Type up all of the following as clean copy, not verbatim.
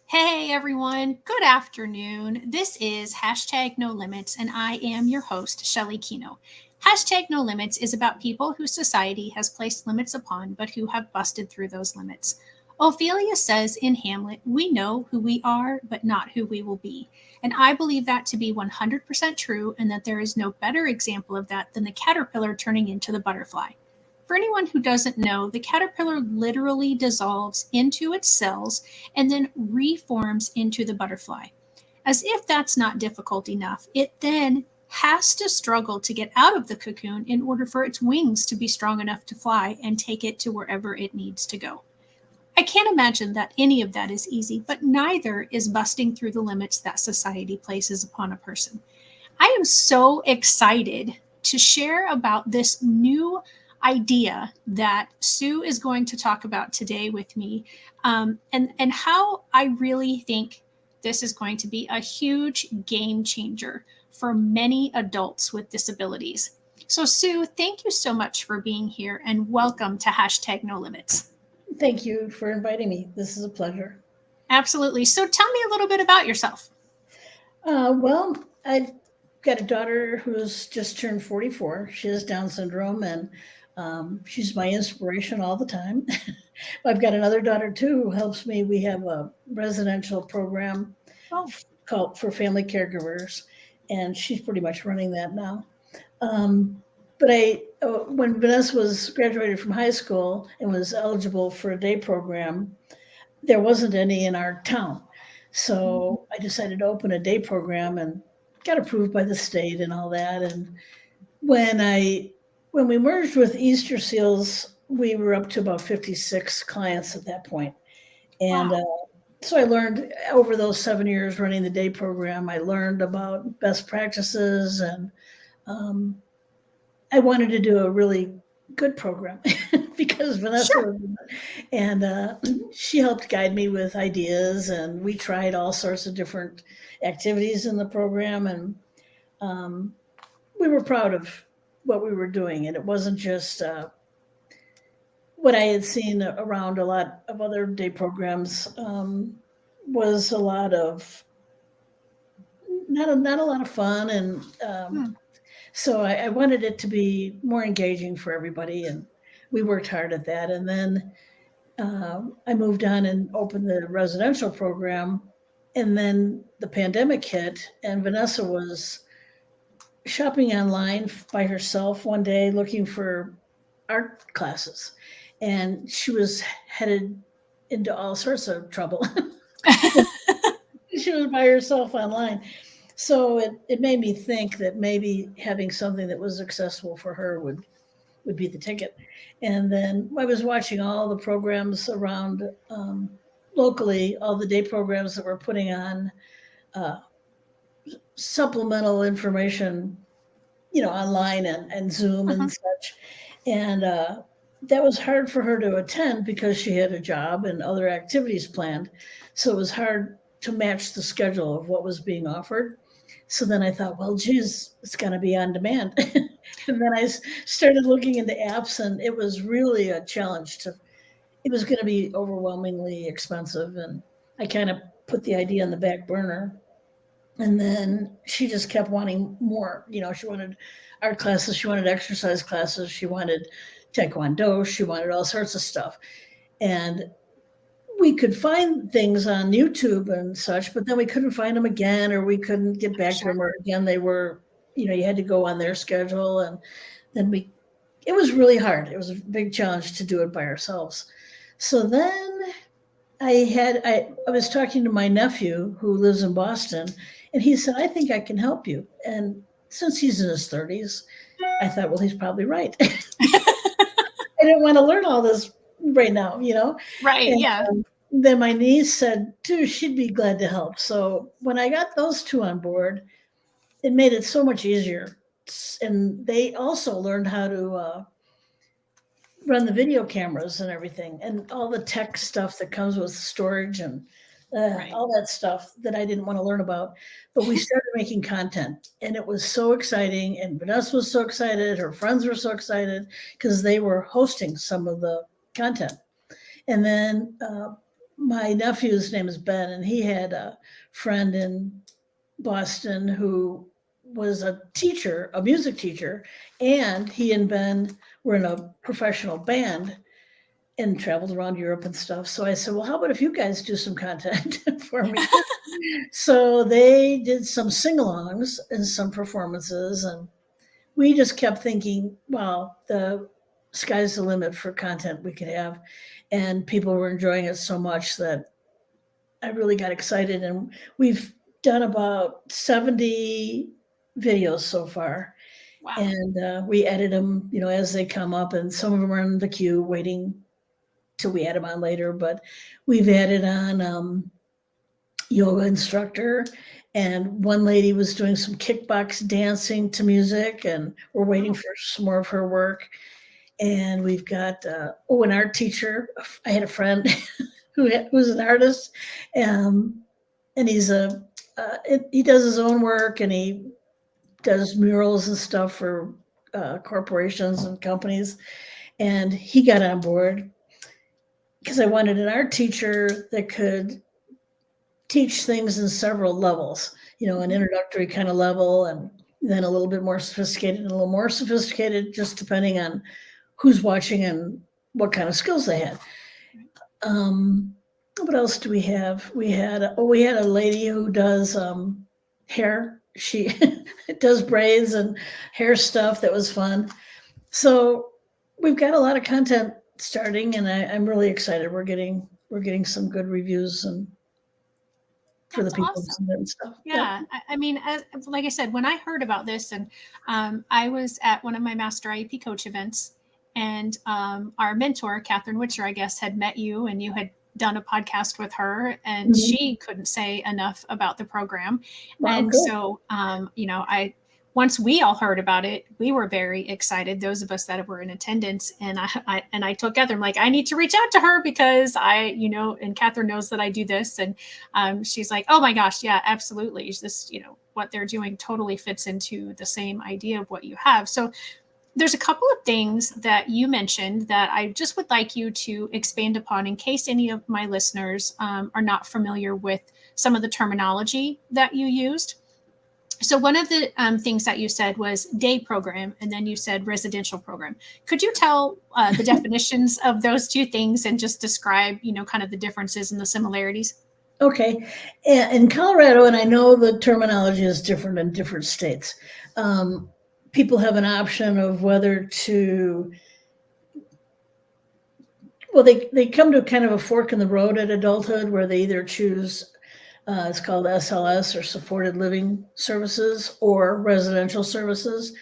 Hey everyone, good afternoon. This is hashtag No Limits, and I am your host, Shelly Kino. Hashtag No Limits is about people whose society has placed limits upon, but who have busted through those limits. Ophelia says in Hamlet, "We know who we are, but not who we will be." And I believe that to be 100% true, and that there is no better example of that than the caterpillar turning into the butterfly. For anyone who doesn't know, the caterpillar literally dissolves into its cells and then reforms into the butterfly. As if that's not difficult enough, it then has to struggle to get out of the cocoon in order for its wings to be strong enough to fly and take it to wherever it needs to go. I can't imagine that any of that is easy, but neither is busting through the limits that society places upon a person. I am so excited to share about this new idea that Sue is going to talk about today with me, and how I really think this is going to be a huge game changer for many adults with disabilities. So, Sue, thank you so much for being here and welcome to hashtag No Limits. Thank you for inviting me. This is a pleasure. Absolutely. So, tell me a little bit about yourself. Well, I've got a daughter who's just turned 44. She has Down syndrome, and she's my inspiration all the time. I've got another daughter too who helps me. We have a residential program Oh, called for family caregivers, and she's pretty much running that now. But when Vanessa was graduated from high school and was eligible for a day program, there wasn't any in our town. So I decided to open a day program and got approved by the state and all that. And when I when we merged with Easter Seals, we were up to about 56 clients at that point. And wow. so I learned over those 7 years running the day program, I learned about best practices, and um, I wanted to do a really good program because Vanessa Sure. was, and she helped guide me with ideas, and we tried all sorts of different activities in the program, and um, we were proud of what we were doing, and it wasn't just what I had seen around a lot of other day programs. Was a lot of not a lot of fun, and Hmm. so I wanted it to be more engaging for everybody, and we worked hard at that. And then I moved on and opened the residential program, and then the pandemic hit, and Vanessa was shopping online by herself one day looking for art classes, and she was headed into all sorts of trouble. She was by herself online. So it made me think that maybe having something that was accessible for her would be the ticket. And then I was watching all the programs around locally, all the day programs that were putting on uh, supplemental information, online and Zoom Mhm. and such. And that was hard for her to attend because she had a job and other activities planned. So it was hard to match the schedule of what was being offered. So then I thought, well, geez, it's going to be on demand. And then started looking into apps, and it was really a challenge it was going to be overwhelmingly expensive. And I kind of put the idea on the back burner. And then she just kept wanting more. She wanted art classes, she wanted exercise classes, she wanted taekwondo, she wanted all sorts of stuff. And we could find things on YouTube and such, but then we couldn't find them again, or we couldn't get back to Sure. them, or again, they were, you had to go on their schedule. And then it was really hard. It was a big challenge to do it by ourselves. So then I was talking to my nephew who lives in Boston, and he said, "I think I can help you." And since he's in his 30s, I thought, well, he's probably right. I didn't want to learn all this right now. Right. And Yeah. then my niece said, too, she'd be glad to help. So when I got those two on board, it made it so much easier. And they also learned how to run the video cameras and everything, and all the tech stuff that comes with storage, and Right. all that stuff that I didn't want to learn about. But we started making content, and it was so exciting. And Vanessa was so excited. Her friends were so excited because they were hosting some of the content. And then my nephew's name is Ben, and he had a friend in Boston who was a teacher, a music teacher, and he and Ben were in a professional band and traveled around Europe and stuff. So I said, well, how about if you guys do some content for me? So they did some sing-alongs and some performances, and we just kept thinking, wow, the sky's the limit for content we could have. And people were enjoying it so much that I really got excited. And we've done about 70 videos so far. Wow. And we edit them, as they come up. And some of them are in the queue waiting till we add them on later. But we've added on yoga instructor, and one lady was doing some kickbox dancing to music, and we're waiting for some more of her work. And we've got an art teacher. I had a friend who's an artist, and he's he does his own work, and he does murals and stuff for corporations and companies. And he got on board because I wanted an art teacher that could teach things in several levels, an introductory kind of level, and then a little bit more sophisticated and a little more sophisticated, just depending on who's watching and what kind of skills they had. What else do we have? We had a lady who does hair. She does braids and hair stuff. That was fun. So we've got a lot of content starting, and I'm really excited. We're getting some good reviews and for the people and stuff. Yeah. I mean, like I said, when I heard about this, and I was at one of my master IEP coach events, and our mentor, Catherine Witcher, I guess, had met you, and you had done a podcast with her, and she couldn't say enough about the program. Wow, and good. So, once we all heard about it, we were very excited, those of us that were in attendance. And I told Catherine, like, I need to reach out to her because and Catherine knows that I do this. And she's like, oh my gosh, yeah, absolutely. This, what they're doing totally fits into the same idea of what you have. So there's a couple of things that you mentioned that I just would like you to expand upon in case any of my listeners are not familiar with some of the terminology that you used. So one of the things that you said was day program, and then you said residential program. Could you tell the definitions of those two things and just describe, kind of the differences and the similarities? Okay. In Colorado, and I know the terminology is different in different states, people have an option of whether to, well, they come to kind of a fork in the road at adulthood where they either choose it's called SLS, or supported living services, or residential services.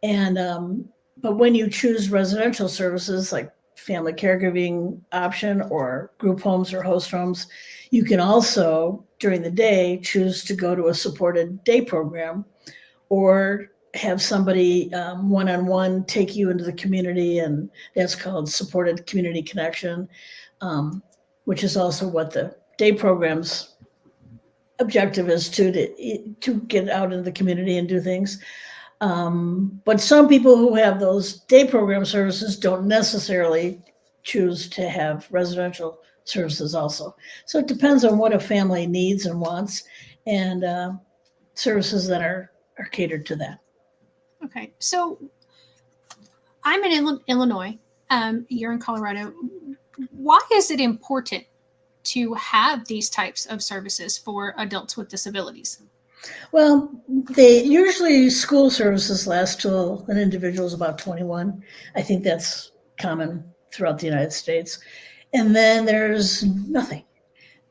And but when you choose residential services like family caregiving option or group homes or host homes, you can also during the day choose to go to a supported day program, or have somebody one-on-one take you into the community, and that's called supported community connection, which is also what the day programs objective is to get out into the community and do things. But some people who have those day program services don't necessarily choose to have residential services also. So it depends on what a family needs and wants, and services that are catered to that. Okay. So I'm in Illinois. You're in Colorado. Why is it important to have these types of services for adults with disabilities? Well, they usually school services last till an individual is about 21. I think that's common throughout the United States. And then there's nothing.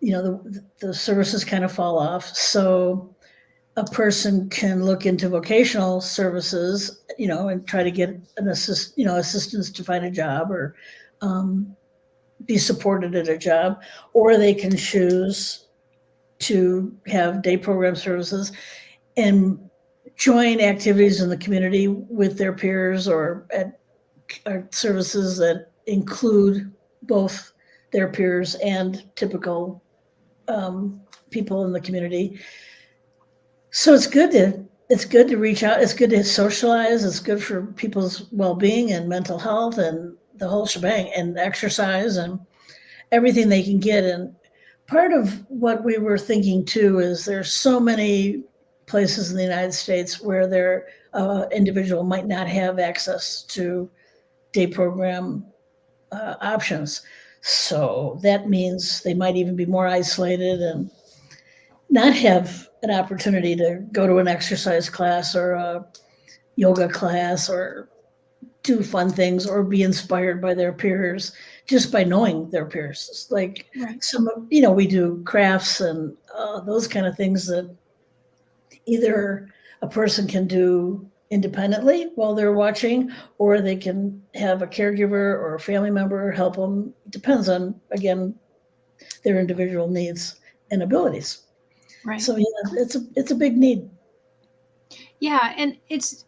The services kind of fall off. So a person can look into vocational services, and try to get an assistance to find a job, or be supported at a job, or they can choose to have day program services and join activities in the community with their peers, or at services that include both their peers and typical people in the community. So it's good to reach out. It's good to socialize. It's good for people's well-being and mental health and the whole shebang, and exercise and everything they can get. And part of what we were thinking too is there's so many places in the United States where their individual might not have access to day program options. So that means they might even be more isolated and not have an opportunity to go to an exercise class or a yoga class or do fun things or be inspired by their peers just by knowing their peers. Like Right. we do crafts and those kind of things that either a person can do independently while they're watching, or they can have a caregiver or a family member help them. Depends on, again, their individual needs and abilities. Right. So yeah, it's a big need. Yeah, and it's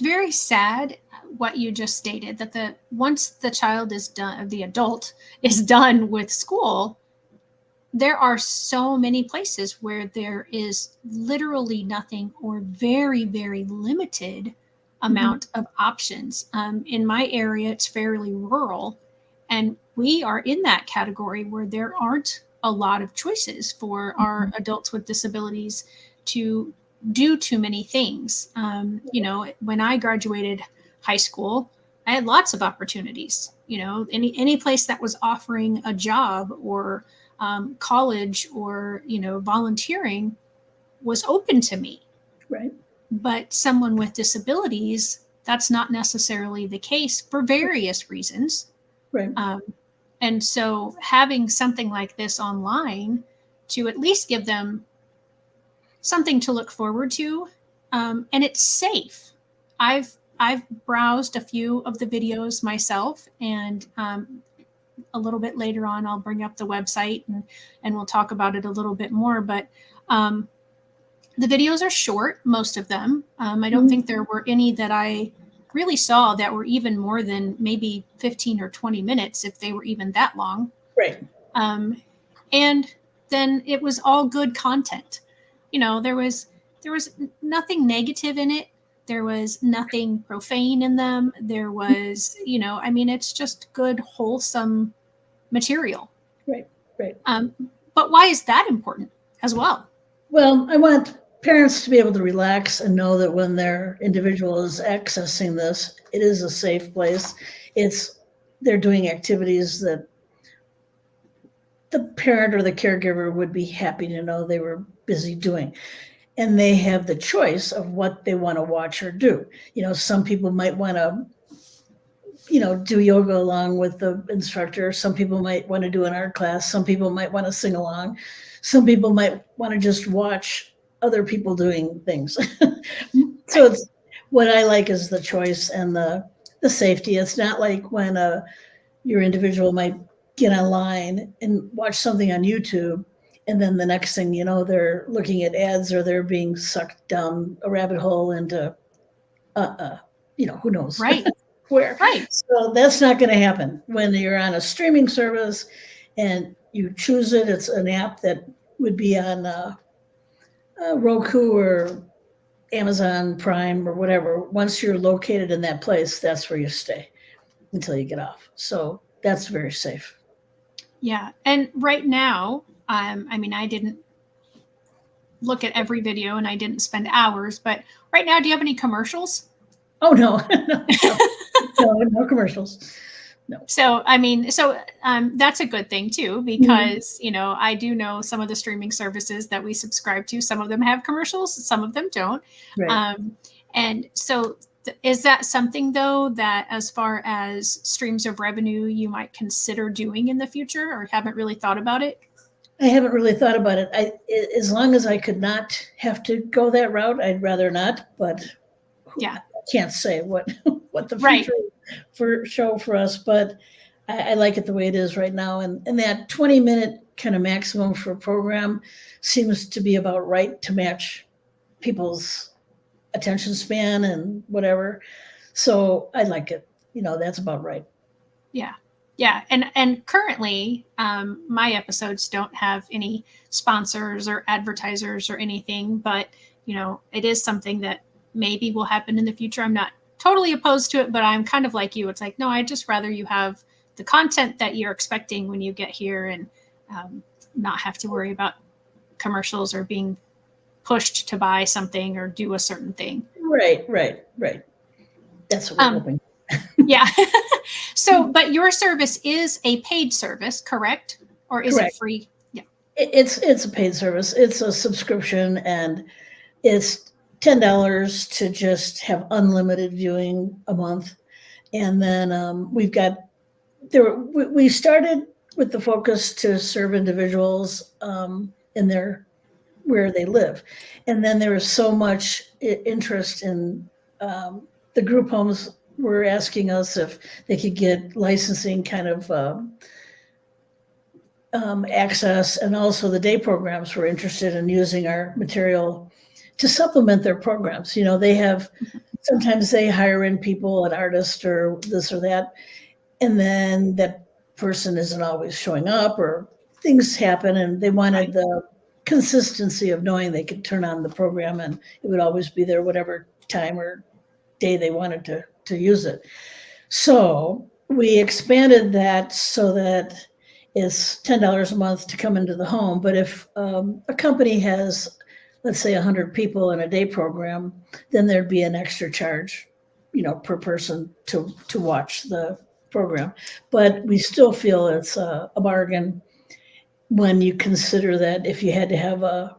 very sad what you just stated, that once the child is done, the adult is done with school, there are so many places where there is literally nothing or very, very limited amount of options. In my area, it's fairly rural, and we are in that category where there aren't a lot of choices for our adults with disabilities to do too many things. When I graduated high school, I had lots of opportunities. Any place that was offering a job or college or volunteering was open to me. Right. But someone with disabilities, that's not necessarily the case for various reasons. Right. And so having something like this online to at least give them something to look forward to, and it's safe. I've browsed a few of the videos myself, and a little bit later on I'll bring up the website and we'll talk about it a little bit more. But the videos are short, most of them. I don't think there were any that I really saw that were even more than maybe 15 or 20 minutes, if they were even that long. Right. And then it was all good content. There was nothing negative in it. There was nothing profane in them. There was, it's just good, wholesome material. Right. Right. But why is that important as well? Well, I want parents to be able to relax and know that when their individual is accessing this, it is a safe place. They're doing activities that the parent or the caregiver would be happy to know they were busy doing. And they have the choice of what they want to watch or do. Some people might want to, do yoga along with the instructor. Some people might want to do an art class. Some people might want to sing along. Some people might want to just watch other people doing things. So it's what I like is the choice and the safety. It's not like when your individual might get online and watch something on YouTube, and then the next thing you know, they're looking at ads or they're being sucked down a rabbit hole into, who knows? Right. Where. Right. So that's not going to happen when you're on a streaming service and you choose it. It's an app that would be on Roku or Amazon Prime or whatever. Once you're located in that place, that's where you stay until you get off. So that's very safe. Yeah. And right now, I didn't look at every video and I didn't spend hours, but right now, do you have any commercials? Oh, no. No commercials. No. So, that's a good thing too, because, I do know some of the streaming services that we subscribe to, some of them have commercials, some of them don't. Right. And so is that something though, that as far as streams of revenue, you might consider doing in the future, or haven't really thought about it? I haven't really thought about it. As long as I could not have to go that route, I'd rather not, but yeah, I can't say what the future for show for us, but I like it the way it is right now. And that 20-minute kind of maximum for a program seems to be about right to match people's attention span and whatever. So I like it. That's about right. Yeah. Yeah. And currently, my episodes don't have any sponsors or advertisers or anything, but, it is something that maybe will happen in the future. I'm not totally opposed to it, but I'm kind of like you. It's like, no, I'd just rather you have the content that you're expecting when you get here. And not have to worry about commercials or being pushed to buy something or do a certain thing. Right. That's what we're hoping. Yeah. So, but your service is a paid service, correct? Or is it Correct. free? Yeah. It's a paid service. It's a subscription, and it's $10 to just have unlimited viewing a month. And then we've got we started with the focus to serve individuals in their where they live, and then there was so much interest in the group homes were asking us if they could get licensing kind of access, and also the day programs were interested in using our material to supplement their programs. They have sometimes they hire in people, an artist or this or that, and then that person isn't always showing up or things happen, and they wanted the consistency of knowing they could turn on the program and it would always be there whatever time or day they wanted to use it. So we expanded that so that it's $10 a month to come into the home. But if a company has, let's say, 100 people in a day program, then there'd be an extra charge, per person to watch the program. But we still feel it's a bargain when you consider that if you had to have a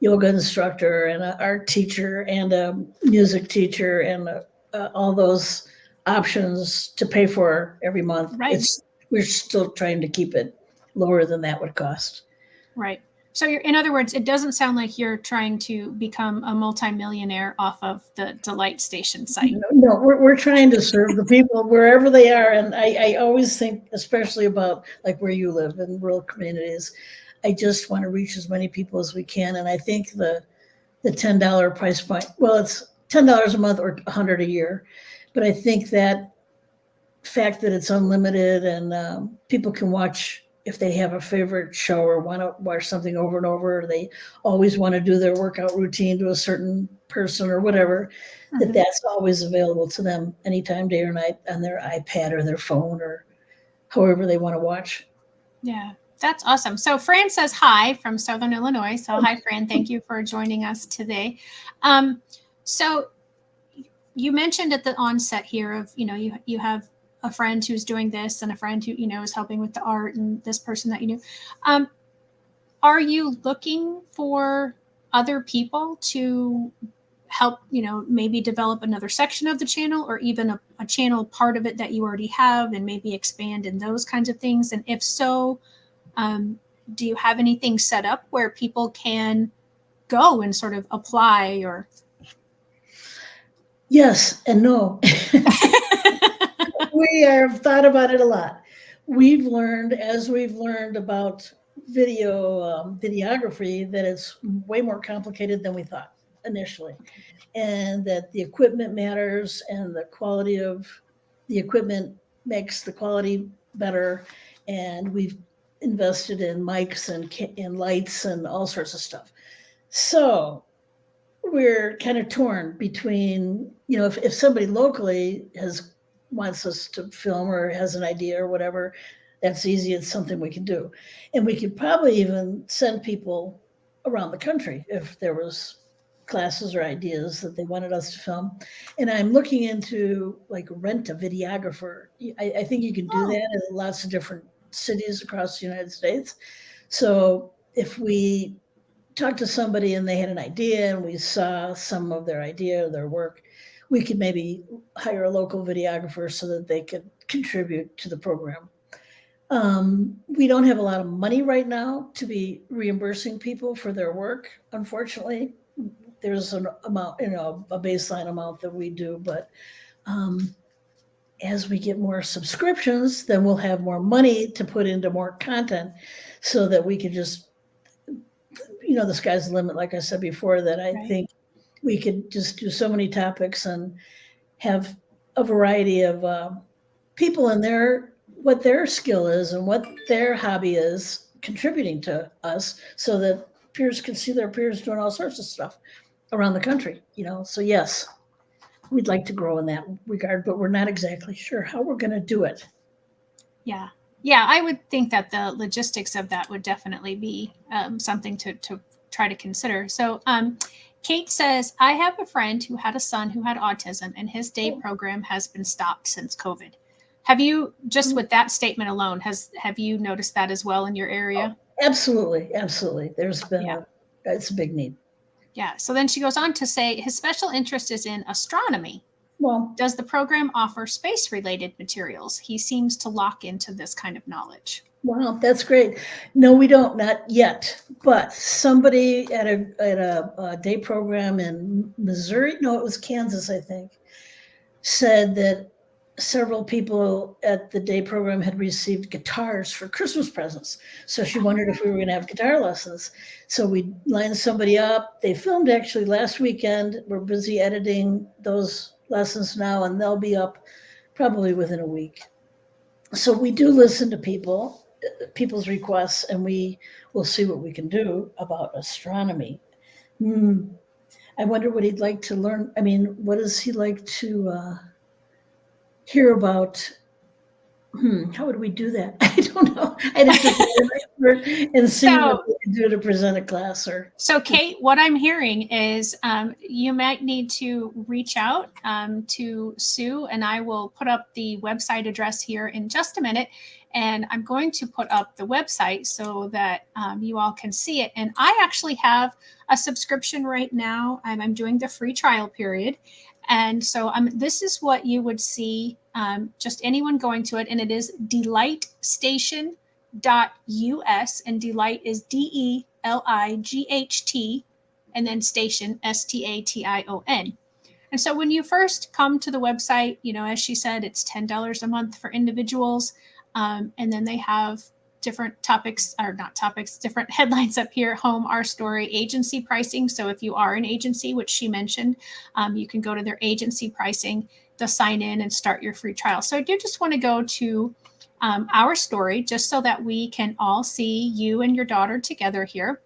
yoga instructor and an art teacher and a music teacher and all those options to pay for every month, Right. We're still trying to keep it lower than that would cost. Right. So in other words, it doesn't sound like you're trying to become a multimillionaire off of the Delight Station site. No, we're trying to serve the people wherever they are. And I always think, especially about like where you live in rural communities, I just want to reach as many people as we can. And I think the $10 price point, well, it's $10 a month or $100 a year. But I think that fact that it's unlimited and people can watch if they have a favorite show or want to watch something over and over, or they always want to do their workout routine to a certain person or whatever, that's always available to them anytime, day or night, on their iPad or their phone or however they want to watch. Yeah, that's awesome. So Fran says hi from Southern Illinois. So hi, Fran. Thank you for joining us today. So you mentioned at the onset here of, you have a friend who's doing this and a friend who, is helping with the art and this person that you knew. Are you looking for other people to help, maybe develop another section of the channel or even a channel part of it that you already have and maybe expand in those kinds of things? And if so, do you have anything set up where people can go and sort of apply or? Yes and no. We have thought about it a lot. As we've learned about videography, that it's way more complicated than we thought initially, and that the equipment matters and the quality of the equipment makes the quality better. And we've invested in mics and lights and all sorts of stuff. So we're kind of torn between, if somebody locally wants us to film or has an idea or whatever, that's easy. It's something we can do. And we could probably even send people around the country if there was classes or ideas that they wanted us to film. And I'm looking into like rent a videographer. I think you can do that in lots of different cities across the United States. So if we talked to somebody and they had an idea and we saw some of their idea or their work, we could maybe hire a local videographer so that they could contribute to the program. We don't have a lot of money right now to be reimbursing people for their work. Unfortunately, there's an amount, a baseline amount that we do, but as we get more subscriptions, then we'll have more money to put into more content so that we could just, the sky's the limit. Like I said before, that I think we could just do so many topics and have a variety of people in what their skill is and what their hobby is contributing to us, so that peers can see their peers doing all sorts of stuff around the country, So yes, we'd like to grow in that regard, but we're not exactly sure how we're going to do it. Yeah. Yeah, I would think that the logistics of that would definitely be something to try to consider. So, Kate says, I have a friend who had a son who had autism, and his day program has been stopped since COVID. Have you, just with that statement alone, have you noticed that as well in your area? Absolutely, absolutely. There's been Yeah. it's a big need. Yeah. So then she goes on to say his special interest is in astronomy. Well, Does the program offer space related materials? He seems to lock into this kind of knowledge. wow, that's great. No, we don't, not yet. But somebody at a day program in Missouri, no, it was Kansas, I think, said that several people at the day program had received guitars for Christmas presents. So she wondered if we were going to have guitar lessons. So we lined somebody up. They filmed actually last weekend. We're busy editing those lessons now, and they'll be up probably within a week. So we do listen to people's requests, and we will see what we can do about astronomy. I wonder what he'd like to learn. I mean, what does he like to hear about? How would we do that? I don't know. I'd have to find an expert and see what So we can do to present a class or. So, Kate, what I'm hearing is you might need to reach out to Sue, and I will put up the website address here in just a minute. And I'm going to put up the website so that you all can see it. And I actually have a subscription right now. I'm doing the free trial period. And so this is what you would see, just anyone going to it. And it is delightstation.us, and delight is DELIGHT, and then station STATION. And so when you first come to the website, as she said, it's $10 a month for individuals. And then they have different topics, or not topics, different headlines up here: home, our story, agency pricing. So if you are an agency, which she mentioned, you can go to their agency pricing to sign in and start your free trial. So I do just want to go to our story, just so that we can all see you and your daughter together here.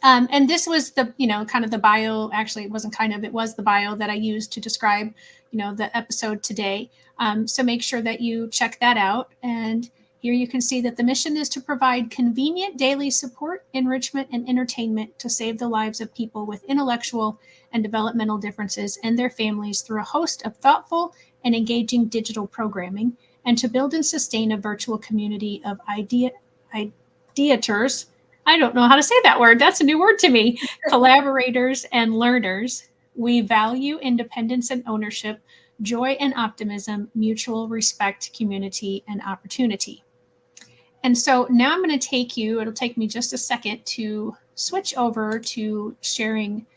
And this was the, kind of the bio. Actually, it wasn't kind of, it was the bio that I used to describe, the episode today. So make sure that you check that out. And here you can see that the mission is to provide convenient daily support, enrichment, and entertainment to save the lives of people with intellectual and developmental differences and their families through a host of thoughtful and engaging digital programming, and to build and sustain a virtual community of ideators. I don't know how to say that word. That's a new word to me. Collaborators and learners. We value independence and ownership, joy and optimism, mutual respect, community, and opportunity. And so now I'm going to take you, it'll take me just a second to switch over to sharing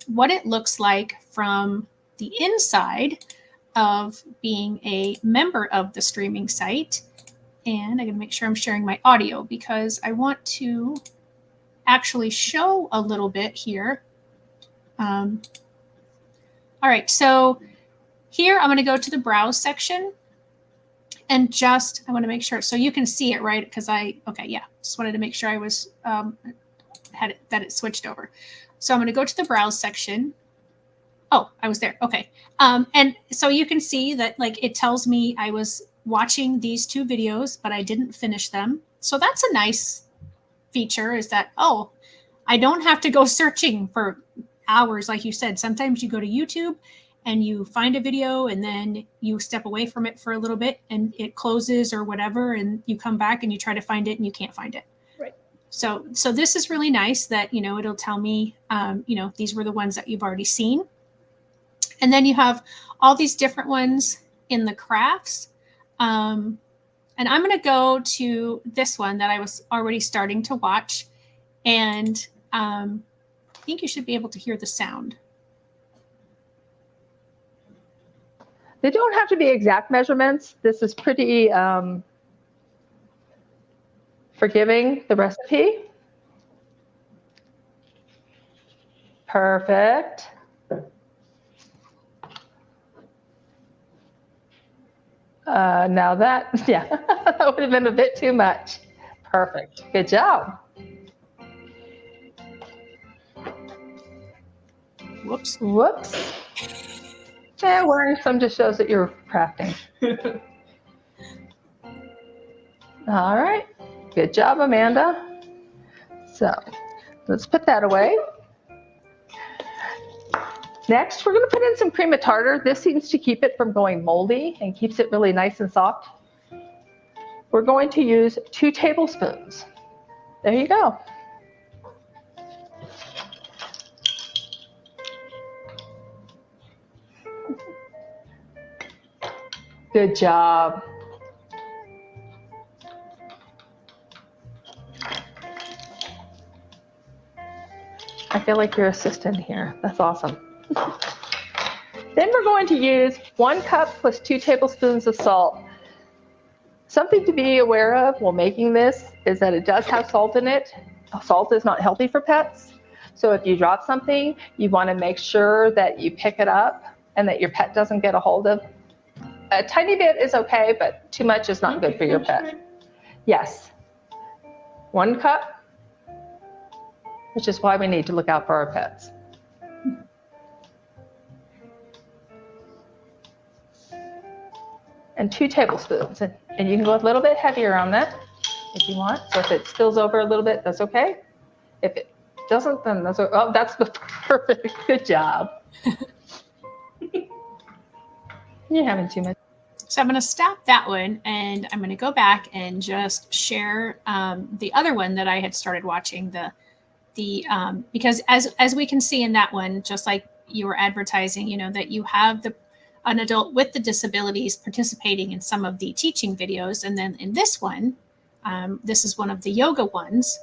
what it looks like from the inside of being a member of the streaming site. And I'm going to make sure I'm sharing my audio, because I want to actually show a little bit here. All right, so here I'm going to go to the browse section, and I want to make sure, so you can see it, right? Because just wanted to make sure I was, that it switched over. So I'm going to go to the browse section. Oh, I was there. Okay. And so you can see that, like, it tells me I was watching these 2 videos, but I didn't finish them. So that's a nice feature, is that, I don't have to go searching for hours. Like you said, sometimes you go to YouTube and you find a video, and then you step away from it for a little bit and it closes or whatever, and you come back and you try to find it and you can't find it. Right. So this is really nice that, it'll tell me, these were the ones that you've already seen. And then you have all these different ones in the crafts. And I'm going to go to this one that I was already starting to watch. And I think you should be able to hear the sound. They don't have to be exact measurements. This is pretty forgiving, the recipe. Perfect. Now that would have been a bit too much. Perfect. Good job. Whoops. Yeah, wearing some just shows that you're crafting. All right. Good job, Amanda. So let's put that away. Next, we're going to put in some cream of tartar. This seems to keep it from going moldy and keeps it really nice and soft. We're going to use 2 tablespoons. There you go. Good job. I feel like your assistant here. That's awesome. Then we're going to use 1 cup plus 2 tablespoons of salt. Something to be aware of while making this is that it does have salt in it. Salt is not healthy for pets. So if you drop something, you want to make sure that you pick it up and that your pet doesn't get a hold of. A tiny bit is okay, but too much is not good for your pet. Yes. 1 cup, which is why we need to look out for our pets. And 2 tablespoons. And you can go a little bit heavier on that if you want. So if it spills over a little bit, that's okay. If it doesn't, then that's okay. Oh, that's perfect. Good job. You're having too much. So I'm going to stop that one, and I'm going to go back and just share the other one that I had started watching. Because as we can see in that one, just like you were advertising, you know, that you have an adult with the disabilities participating in some of the teaching videos, and then in this one, this is one of the yoga ones,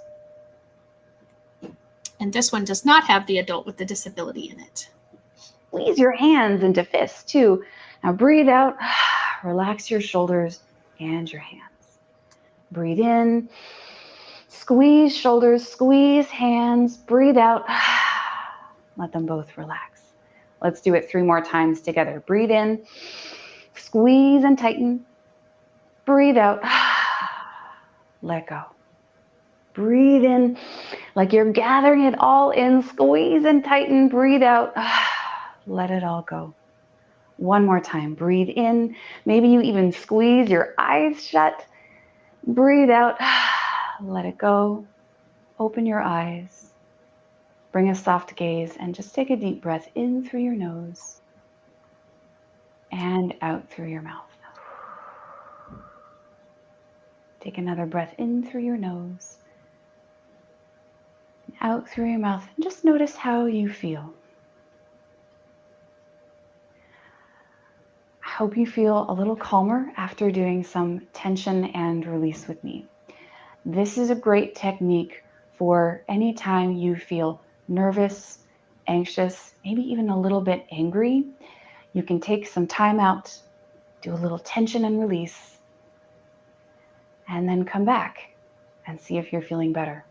and this one does not have the adult with the disability in it. Squeeze your hands into fists too. Now breathe out, relax your shoulders and your hands. Breathe in, squeeze shoulders, squeeze hands, breathe out, let them both relax. Let's do it 3 more times together. Breathe in, squeeze and tighten, breathe out, let go. Breathe in like you're gathering it all in, squeeze and tighten, breathe out, let it all go. 1 more time, breathe in. Maybe you even squeeze your eyes shut. Breathe out, let it go. Open your eyes. Bring a soft gaze and just take a deep breath in through your nose and out through your mouth. Take another breath in through your nose, out through your mouth, and just notice how you feel. I hope you feel a little calmer after doing some tension and release with me. This is a great technique for any time you feel nervous, anxious, maybe even a little bit angry. You can take some time out, do a little tension and release, and then come back and see if you're feeling better.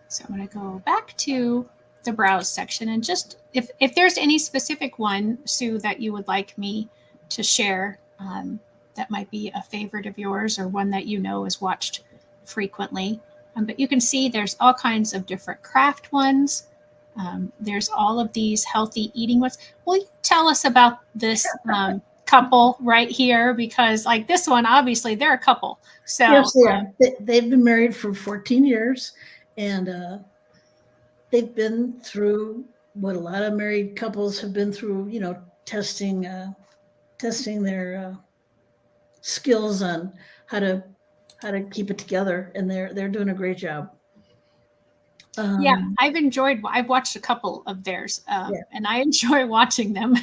So I'm going to go back to the browse section, and just if there's any specific one, Sue, that you would like me to share, that might be a favorite of yours or one that you know is watched frequently. But you can see there's all kinds of different craft ones. There's all of these healthy eating ones. Will you tell us about this couple right here? Because like this one, obviously they're a couple. So yes, they are. They've been married for 14 years, and they've been through what a lot of married couples have been through, you know, testing their skills on how to keep it together, and they're doing a great job. Yeah, I've watched a couple of theirs, and I enjoy watching them.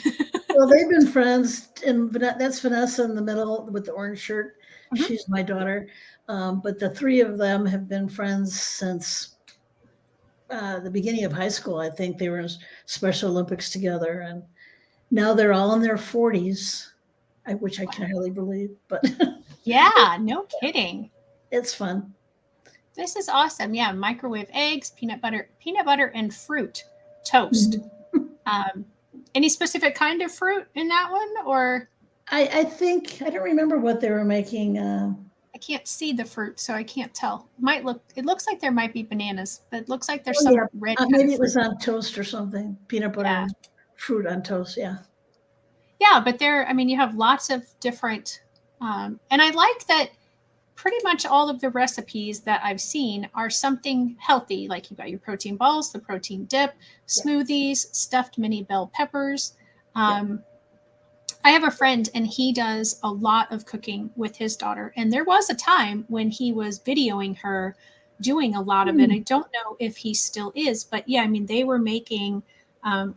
Well, they've been friends, and that's Vanessa in the middle with the orange shirt. Mm-hmm. She's my daughter. But the 3 of them have been friends since the beginning of high school. I think they were in Special Olympics together, and now they're all in their 40s, which I can hardly believe. But yeah, no kidding. It's fun. This is awesome. Yeah, microwave eggs, peanut butter and fruit toast. Mm-hmm. Any specific kind of fruit in that one, or? I think I don't remember what they were making. I can't see the fruit, so I can't tell. It looks like there might be bananas, but it looks like there's some red. Maybe it was on toast or something. Peanut butter and fruit on toast. Yeah. Yeah, but you have lots of different And I like that pretty much all of the recipes that I've seen are something healthy. Like you've got your protein balls, the protein dip, smoothies, stuffed mini bell peppers. I have a friend and he does a lot of cooking with his daughter. And there was a time when he was videoing her doing a lot of it. I don't know if he still is, but yeah, I mean, they were making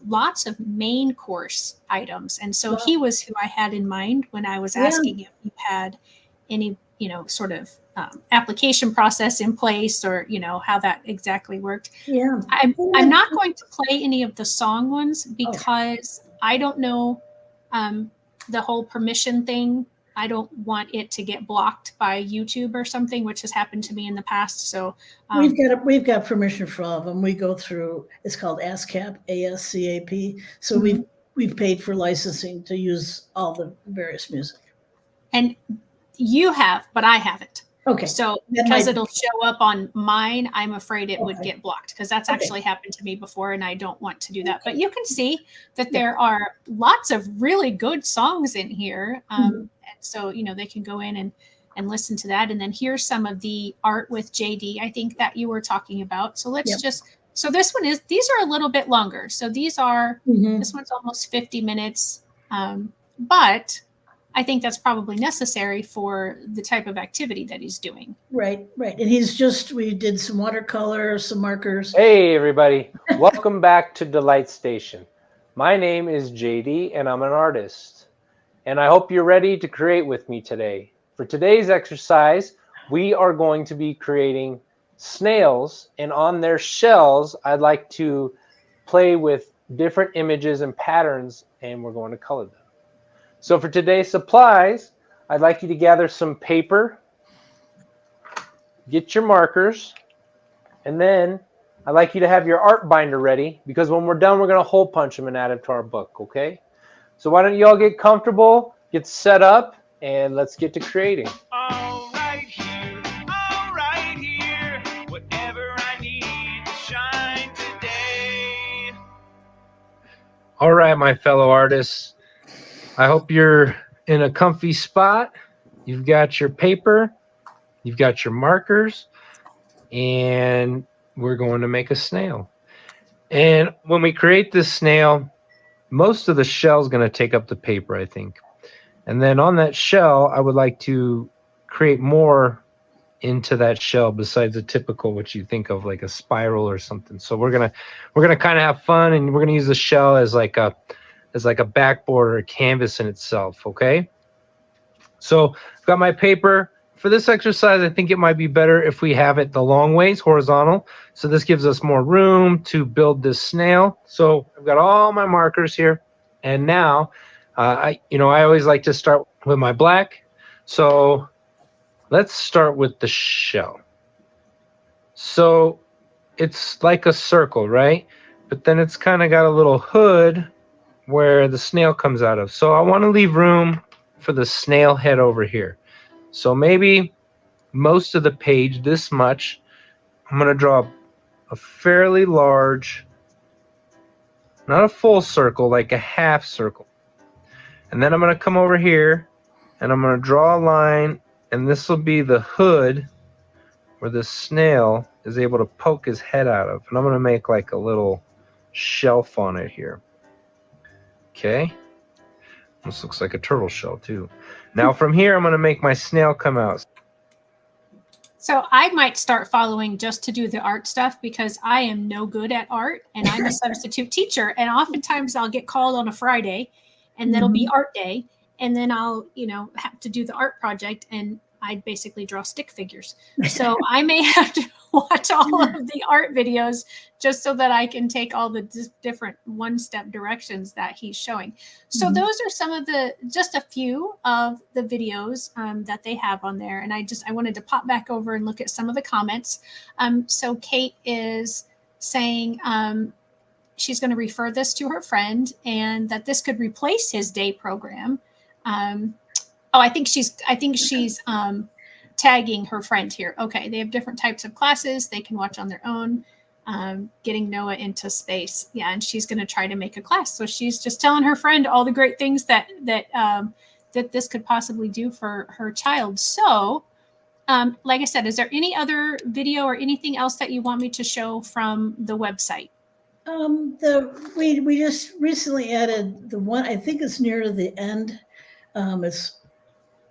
lots of main course items. And so he was who I had in mind when I was asking if you had any, sort of application process in place, or, how that exactly worked. Yeah. I'm not going to play any of the song ones because I don't know the whole permission thing. I don't want it to get blocked by YouTube or something, which has happened to me in the past. So we've got permission for all of them. We go through, it's called ASCAP, ASCAP. So we've paid for licensing to use all the various music. And you have, but I haven't. Okay. So because it'll show up on mine, I'm afraid it would get blocked, because that's actually happened to me before, and I don't want to do that. But you can see that there are lots of really good songs in here. And so, they can go in and listen to that. And then here's some of the art with JD, I think, that you were talking about. So let's so these are a little bit longer. So these are, this one's almost 50 minutes. But I think that's probably necessary for the type of activity that he's doing. Right. And we did some watercolor, some markers. Hey, everybody. Welcome back to Delight Station. My name is JD, and I'm an artist. And I hope you're ready to create with me today. For today's exercise, we are going to be creating snails, and on their shells, I'd like to play with different images and patterns, and we're going to color them. So for today's supplies, I'd like you to gather some paper, get your markers, and then I'd like you to have your art binder ready, because when we're done, we're going to hole punch them and add them to our book, okay? So why don't you all get comfortable, get set up, and let's get to creating. All right here, whatever I need to shine today. All right, my fellow artists. I hope you're in a comfy spot. You've got your paper, you've got your markers, and we're going to make a snail. And when we create this snail, most of the shell is going to take up the paper, I think. And then on that shell, I would like to create more into that shell besides the typical, what you think of like a spiral or something. So we're gonna kind of have fun, and we're gonna use the shell as like a backboard or a canvas in itself, okay? So I've got my paper. For this exercise, I think it might be better if we have it the long ways, horizontal. So this gives us more room to build this snail. So I've got all my markers here. And now, I always like to start with my black. So let's start with the shell. So it's like a circle, right? But then it's kind of got a little hood where the snail comes out of. So I want to leave room for the snail head over here. So maybe most of the page, this much, I'm going to draw a fairly large, not a full circle, like a half circle. And then I'm going to come over here and I'm going to draw a line, and this will be the hood where the snail is able to poke his head out of. And I'm going to make like a little shelf on it here. Okay. This looks like a turtle shell too. Now from here, I'm going to make my snail come out. So I might start following just to do the art stuff, because I am no good at art, and I'm a substitute teacher. And oftentimes I'll get called on a Friday, and that'll be art day. And then I'll, have to do the art project, and I basically draw stick figures. So I may have to watch all of the art videos just so that I can take all the different one-step directions that he's showing. So those are some of just a few of the videos that they have on there. And I wanted to pop back over and look at some of the comments. So Kate is saying she's going to refer this to her friend, and that this could replace his day program. I think she's tagging her friend here. Okay, they have different types of classes they can watch on their own. Getting Noah into space. Yeah, and she's going to try to make a class. So she's just telling her friend all the great things that that this could possibly do for her child. So, like I said, is there any other video or anything else that you want me to show from the website? We just recently added the one, I think it's near to the end. It's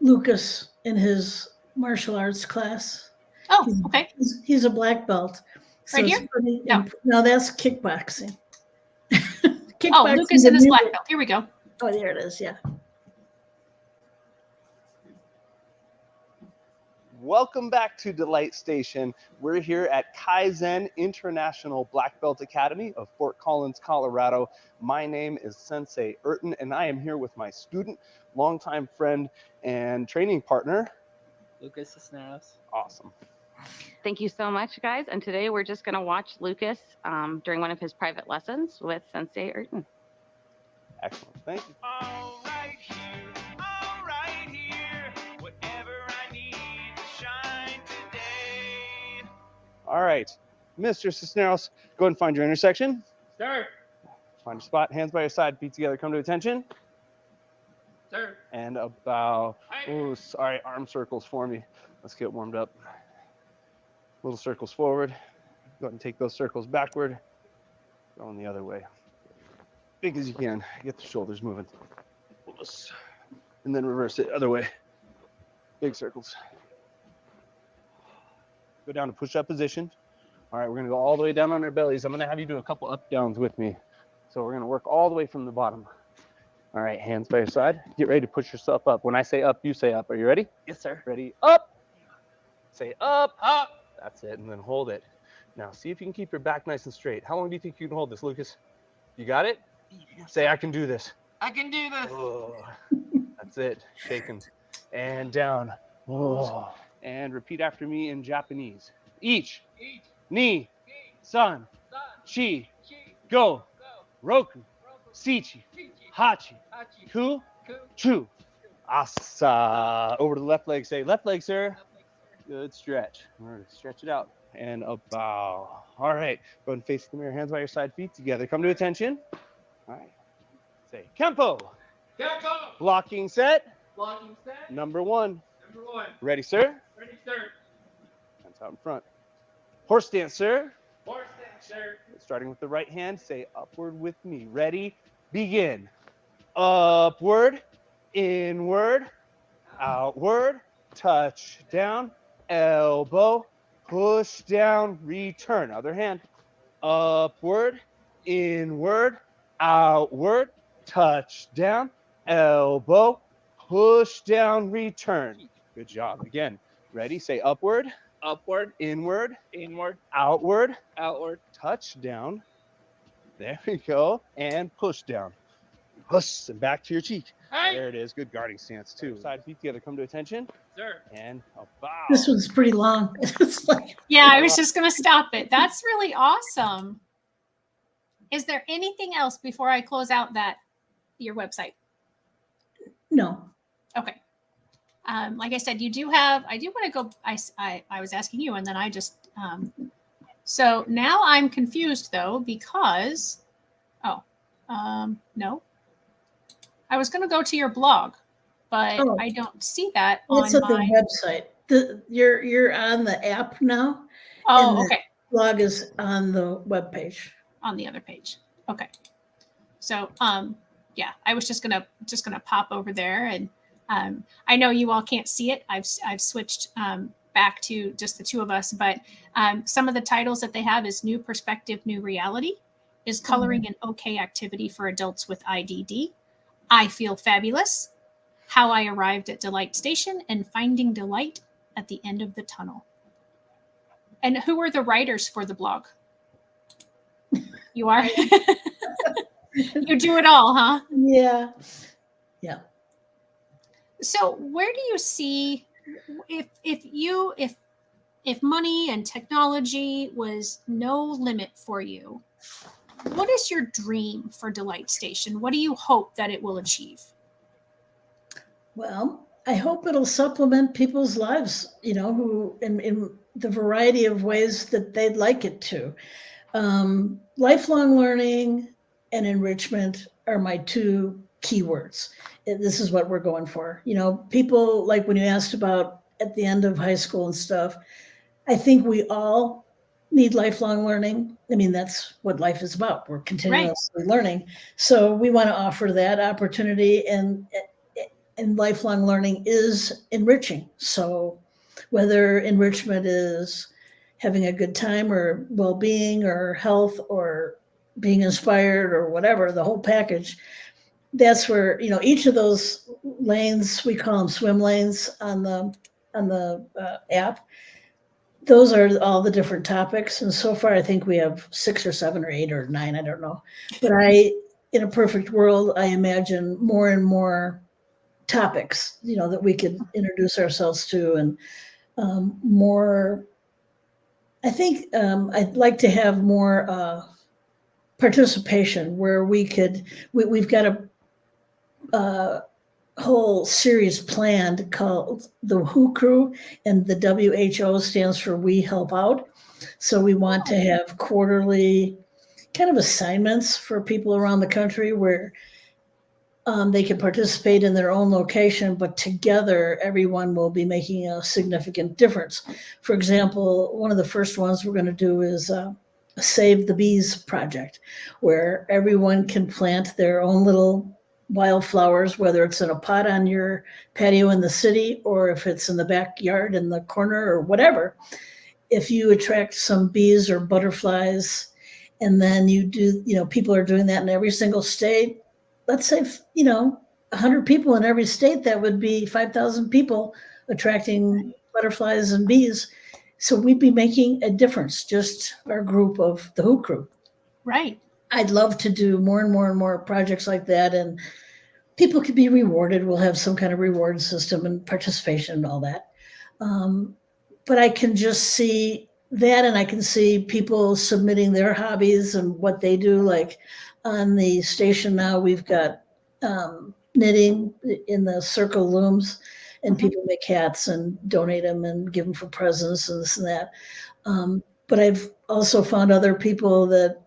Lucas in his martial arts class. Oh, okay. He's a black belt. Right here? No, that's kickboxing. Oh, Lucas and his black belt. Here we go. Oh, there it is. Yeah. Welcome back to Delight Station. We're here at Kaizen International Black Belt Academy of Fort Collins, Colorado. My name is Sensei Urton, and I am here with my student, longtime friend, and training partner, Lucas Cisneros. Awesome. Thank you so much, guys. And today we're just going to watch Lucas during one of his private lessons with Sensei Urton. Excellent. Thank you. All right here, whatever I need to shine today. All right, Mr. Cisneros, go ahead and find your intersection. Sir. Find your spot, hands by your side, feet together, come to attention. Sir. And about, oh, sorry, arm circles for me. Let's get warmed up. Little circles forward. Go ahead and take those circles backward. Going the other way. Big as you can. Get the shoulders moving. And then reverse it other way. Big circles. Go down to push-up position. All right, we're gonna go all the way down on our bellies. I'm gonna have you do a couple up-downs with me. So we're gonna work all the way from the bottom. All right, hands by your side. Get ready to push yourself up. When I say up, you say up. Are you ready? Yes, sir. Ready? Up. Say up. Up. That's it, and then hold it. Now, see if you can keep your back nice and straight. How long do you think you can hold this, Lucas? You got it? Yes, Say, I can do this. I can do this. Oh, that's it. Shaking. And down. Oh. And repeat after me in Japanese. Ich, ni, san, chi, go, roku, shichi, hachi, ku, chu. Asa. Over to the left leg. Say, left leg, sir. Good stretch. All right, stretch it out. And a bow. All right. Go ahead and face the mirror. Hands by your side, feet together. Come to attention. All right. Say, Kempo. Kempo. Blocking set. Blocking set. Number one. Number one. Ready, sir? Ready, sir. Hands out in front. Horse stance, sir. Horse stance, sir. Starting with the right hand, say upward with me. Ready? Begin. Upward, inward, outward, touch down, elbow, push down, return. Other hand. Upward, inward, outward, touch down, elbow, push down, return. Good job. Again, ready? Say upward, Upward, inward, inward, outward, outward. touch down. There we go. And push down. Push and back to your cheek. Hey. There it is. Good guarding stance too. Side feet together. Come to attention. Sir. And a bow. This one's pretty long. It's like, Yeah, I was just going to stop it. That's really awesome. Is there anything else before I close out your website? no. Okay. Like I said, I do want to go, I was asking you and then I just, so now I'm confused though, because, no, I was going to go to your blog, but Oh. I don't see that It's on at my, the website. You're on the app now. oh, and the okay. Blog is on the webpage. On the other page. Okay. So, yeah, I was just gonna pop over there, and I know you all can't see it. I've switched back to just the two of us, but some of the titles that they have is New Perspective, New Reality, is Coloring an Okay Activity for Adults with I.D.D. I Feel Fabulous, How I Arrived at Delight Station, and Finding Delight at the End of the Tunnel. And who are the writers for the blog? You are? You do it all, huh? Yeah. Yeah. So where do you see if money and technology was no limit for you, what is your dream for Delight Station? What do you hope that it will achieve? Well, I hope it'll supplement people's lives, who in the variety of ways that they'd like it to. Lifelong learning and enrichment are my two keywords. This is what we're going for. People, like when you asked about at the end of high school and stuff, I think we all need lifelong learning. I mean, that's what life is about. We're continuously learning. So we want to offer that opportunity, and lifelong learning is enriching. So whether enrichment is having a good time or well-being or health or being inspired or whatever, the whole package, that's where, each of those lanes, we call them swim lanes on the app. Those are all the different topics. And so far, I think we have 6 or 7 or 8 or 9, I don't know. But in a perfect world, I imagine more and more topics, that we could introduce ourselves to, and more. I think I'd like to have more participation where we've got a whole series planned called the WHO Crew, and the WHO stands for We Help Out. So we want to have quarterly kind of assignments for people around the country where they can participate in their own location, but together everyone will be making a significant difference. For example, one of the first ones we're going to do is a Save the Bees project, where everyone can plant their own little wildflowers, whether it's in a pot on your patio in the city or if it's in the backyard in the corner or whatever. If you attract some bees or butterflies, and then people are doing that in every single state. Let's say, 100 people in every state, that would be 5,000 people attracting butterflies and bees. So we'd be making a difference, just our group of the WHO Crew. Right. I'd love to do more and more and more projects like that, and people could be rewarded. We'll have some kind of reward system and participation and all that. But I can just see that, and I can see people submitting their hobbies and what they do. Like on the station now, we've got knitting in the circle looms, and people make hats and donate them and give them for presents and this and that. But I've also found other people that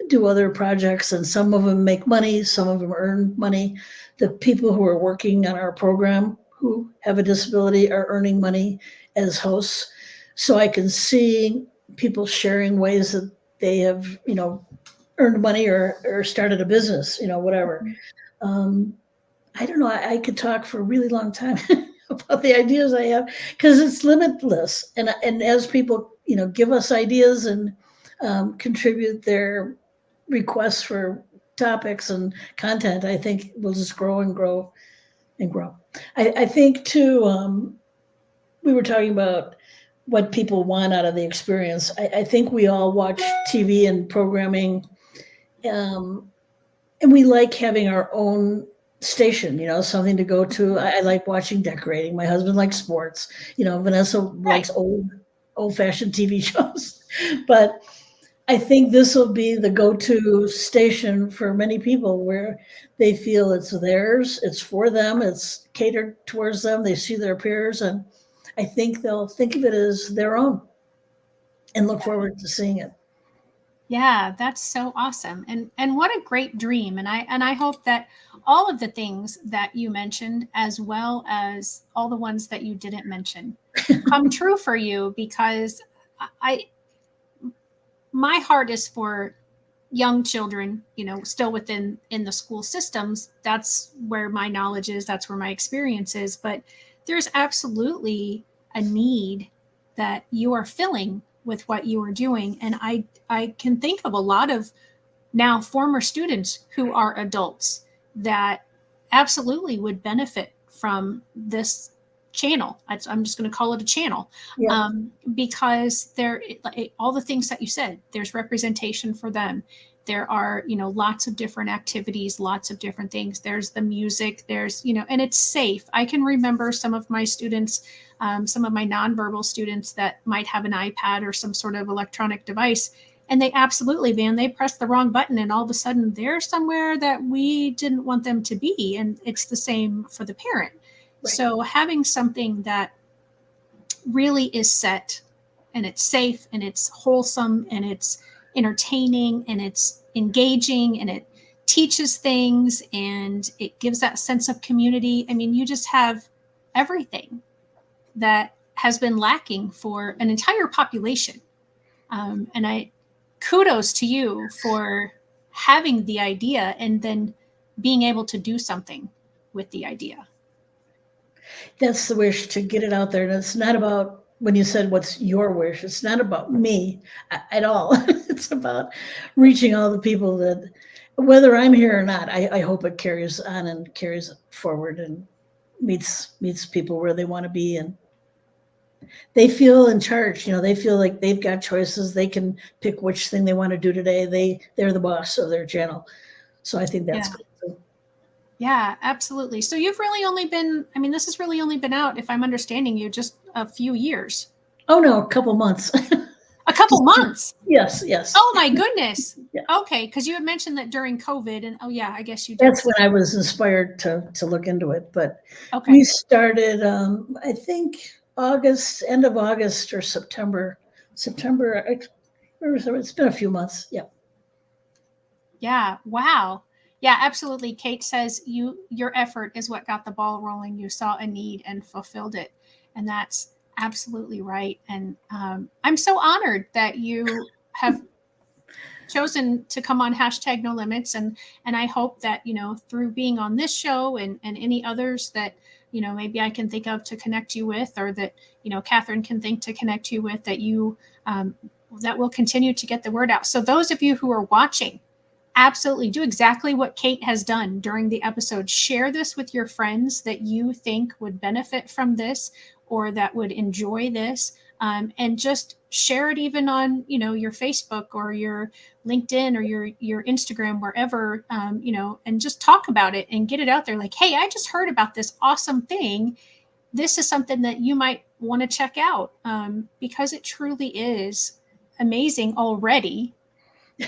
do other projects, and some of them make money, some of them earn money. The people who are working on our program who have a disability are earning money as hosts. So I can see people sharing ways that they have, earned money or started a business, whatever. I don't know. I could talk for a really long time about the ideas I have, because it's limitless. And as people, give us ideas and contribute their requests for topics and content, I think we'll just grow and grow and grow. I think too, we were talking about what people want out of the experience. I think we all watch TV and programming, and we like having our own station, something to go to. I like watching decorating. My husband likes sports. Vanessa likes old-fashioned TV shows. But I think this will be the go-to station for many people, where they feel it's theirs, it's for them, it's catered towards them. They see their peers, and I think they'll think of it as their own and look forward to seeing it. Yeah, that's so awesome. And what a great dream. And I hope that all of the things that you mentioned, as well as all the ones that you didn't mention, come true for you, because my heart is for young children, still in the school systems. That's where my knowledge is, that's where my experience is. But there's absolutely a need that you are filling with what you are doing. And I can think of a lot of now former students who are adults that absolutely would benefit from this channel. I'm just going to call it a channel. Yeah. Because all the things that you said, there's representation for them. There are, lots of different activities, lots of different things. There's the music, there's, and it's safe. I can remember some of my students, some of my nonverbal students that might have an iPad or some sort of electronic device, and they absolutely, they press the wrong button, and all of a sudden they're somewhere that we didn't want them to be. And it's the same for the parent. Right. So having something that really is set, and it's safe, and it's wholesome, and it's entertaining, and it's engaging, and teaches things and it gives that sense of community. I mean, you just have everything that has been lacking for an entire population. And I kudos to you for having the idea and then being able to do something with the idea. That's the wish, to get it out there. And it's not about, when you said what's your wish, it's not about me at all. It's about reaching all the people that, whether I'm here or not, I hope it carries on and carries forward and meets people where they want to be, and they feel in charge. They feel like they've got choices. They can pick which thing they want to do today. They're the boss of their channel. So I think that's cool. Yeah, absolutely. So you've really only been, I mean, this has really only been out, if I'm understanding you, just a few years. Oh no, a couple months. A couple months? Yes. Oh my goodness. Yeah. Okay, because you had mentioned that during COVID, and oh yeah, I guess you did. That's when I was inspired to look into it. But okay. We started, I think, end of August or September. It's been a few months. Yeah. Yeah. Wow. Yeah, absolutely. Kate says your effort is what got the ball rolling. You saw a need and fulfilled it. And that's absolutely right. And I'm so honored that you have chosen to come on #NoLimits. And I hope that, through being on this show and any others that, maybe I can think of to connect you with, or that, Catherine can think to connect you with, that you, that will continue to get the word out. So those of you who are watching, absolutely do exactly what Kate has done during the episode. Share this with your friends that you think would benefit from this or that would enjoy this. And just share it even on, your Facebook or your LinkedIn or your Instagram, wherever, and just talk about it and get it out there. Like, hey, I just heard about this awesome thing. This is something that you might want to check out, because it truly is amazing already.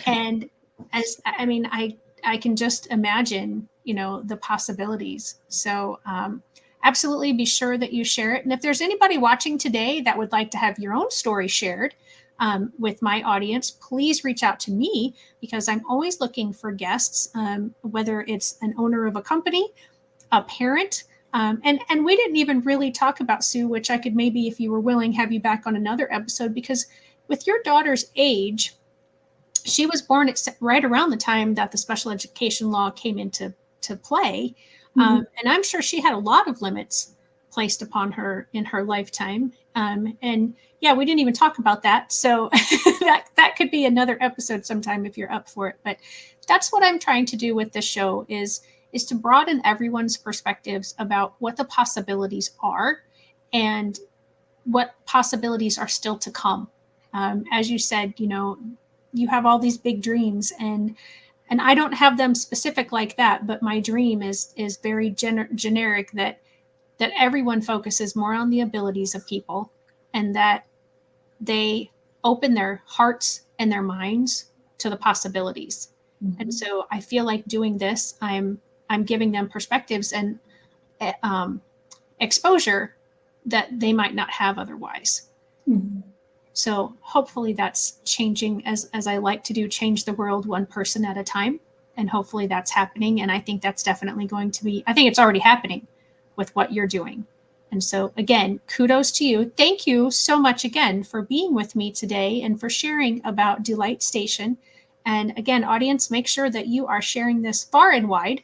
And I can just imagine, the possibilities. So absolutely be sure that you share it. And if there's anybody watching today that would like to have your own story shared with my audience, please reach out to me, because I'm always looking for guests, whether it's an owner of a company, a parent, and we didn't even really talk about, Sue, which I could maybe, if you were willing, have you back on another episode, because with your daughter's age, she was born at right around the time that the special education law came into play. And I'm sure she had a lot of limits placed upon her in her lifetime. And yeah, we didn't even talk about that. So that could be another episode sometime if you're up for it. But that's what I'm trying to do with this show is to broaden everyone's perspectives about what the possibilities are and what possibilities are still to come. As you said, you have all these big dreams, and I don't have them specific like that, but my dream is very generic, that everyone focuses more on the abilities of people and that they open their hearts and their minds to the possibilities. Mm-hmm. And so I feel like doing this, I'm giving them perspectives and exposure that they might not have otherwise. Mm-hmm. So hopefully that's changing, as I like to do, change the world one person at a time. And hopefully that's happening. And I think that's definitely going to be, I think it's already happening with what you're doing. And so again, kudos to you. Thank you so much again for being with me today and for sharing about Delight Station. And again, audience, make sure that you are sharing this far and wide,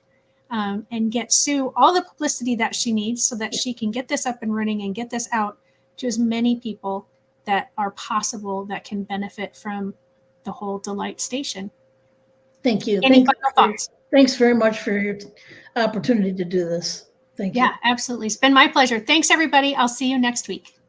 and get Sue all the publicity that she needs so that she can get this up and running and get this out to as many people that are possible that can benefit from the whole Delight Station. Thank you. Any final thoughts? Thanks very much for your opportunity to do this. Thank you. Yeah, absolutely. It's been my pleasure. Thanks, everybody. I'll see you next week.